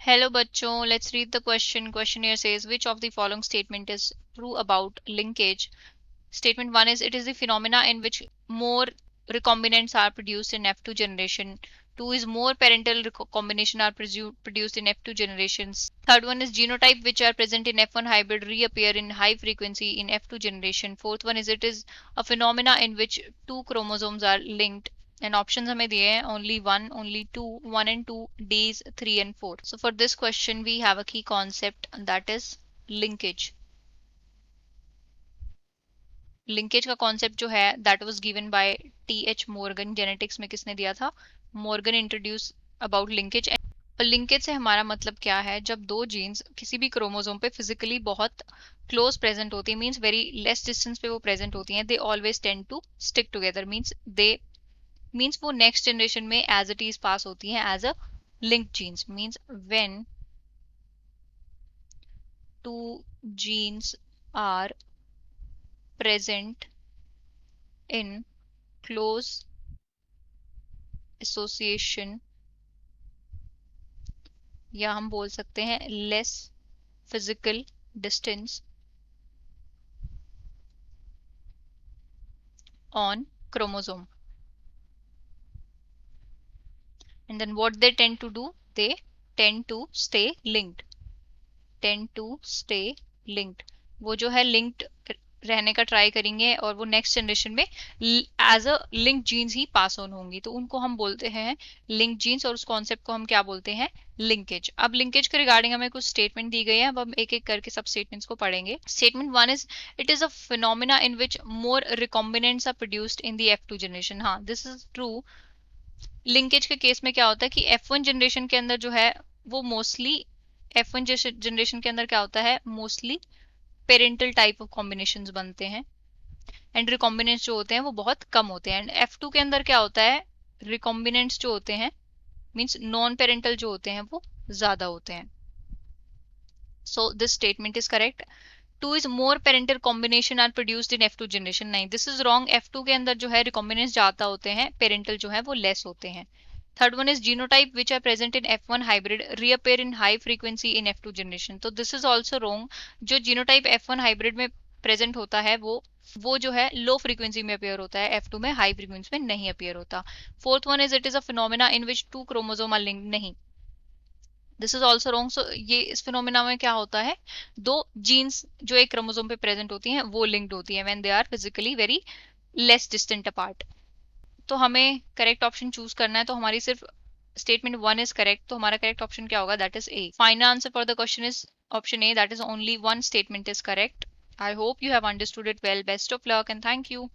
Hello बच्चों, let's read the question. Question here says which of the following statement is true about linkage? Statement 1 is it is the phenomena in which more recombinants are produced in F2 generation. 2 is more parental combination are produced in F2 generations. Third one is genotype which are present in F1 hybrid reappear in high frequency in F2 generation. Fourth one is it is a phenomena in which two chromosomes are linked. And options हमें दिए हैं only one, only two, 1 and 2, days 3 and 4. So for this question we have a key concept, and that is linkage. Linkage का concept जो है that was given by TH. Morgan. Genetics में किसने दिया था? Morgan introduce about linkage. और linkage से हमारा मतलब क्या है? जब दो जीन्स किसी भी क्रोमोसोम पे फिजिकली बहुत क्लोज प्रेजेंट होती है, मींस वेरी लेस डिस्टेंस पे वो प्रेजेंट होती हैं, they always tend to stick together. Means वो नेक्स्ट जनरेशन में एज इट इज पास होती हैं as a linked genes. Means when two genes are present in close association, या हम बोल सकते हैं less physical distance on chromosome, and then what they tend to do, they tend to stay linked. वो जो है linked रहने का ट्राई करेंगे और वो नेक्स्ट जनरेशन में एज अ लिंक जीन्स ही पास ऑन होंगी, तो उनको हम बोलते हैं लिंक जीन्स, और उस कॉन्सेप्ट को हम क्या बोलते हैं? लिंकेज. अब लिंकेज के रिगार्डिंग हमें कुछ स्टेटमेंट दी गई है, अब हम एक एक करके सब स्टेटमेंट्स को पढ़ेंगे. Statement 1 is it is a phenomena in which more recombinants are produced in the F2 generation. हाँ, दिस इज ट्रू. लिंकेज के केस में क्या होता है कि F1 जनरेशन के अंदर जो है वो मोस्टली F1 जनरेशन के अंदर क्या होता है? Mostly parental type of combinations बनते हैं, एंड रिकॉम्बिनेंट्स जो होते हैं वो बहुत कम होते हैं. एंड F2 के अंदर क्या होता है? रिकॉम्बिनेंट्स जो होते हैं मींस नॉन पेरेंटल जो होते हैं वो ज्यादा होते हैं. So this statement is correct. 2 is more parental combination are produced in F2 generation. नहीं, this is wrong. F2 के अंदर जो है रिकॉम्बिनेंट्स ज्यादा होते हैं, पेरेंटल जो है वो लेस होते हैं. Third one is genotype which are present in F1 hybrid reappear in high frequency in F2 generation. तो दिस इज ऑल्सो रॉन्ग. जो जीनोटाइप F1 हाइब्रिड में प्रेजेंट होता है वो जो है लो फ्रीक्वेंसी में अपेयर होता है, F2 में हाई फ्रीक्वेंसी में नहीं अपेयर होता. Fourth one is it is a phenomena in which two chromosome are linked. नहीं, this is also wrong. So ये इस फिनोमिना में क्या होता है? दो जीन्स जो एक क्रोमोसोम पे प्रेजेंट होती हैं वो लिंक्ड होती हैं when they are physically very less distant apart. तो हमें करेक्ट ऑप्शन चूज करना है, तो हमारी सिर्फ स्टेटमेंट 1 इज करेक्ट, तो हमारा करेक्ट ऑप्शन क्या होगा? That is a. Final answer for the question is option A, that is only one statement is correct. I hope you have understood it well. Best of luck and thank you.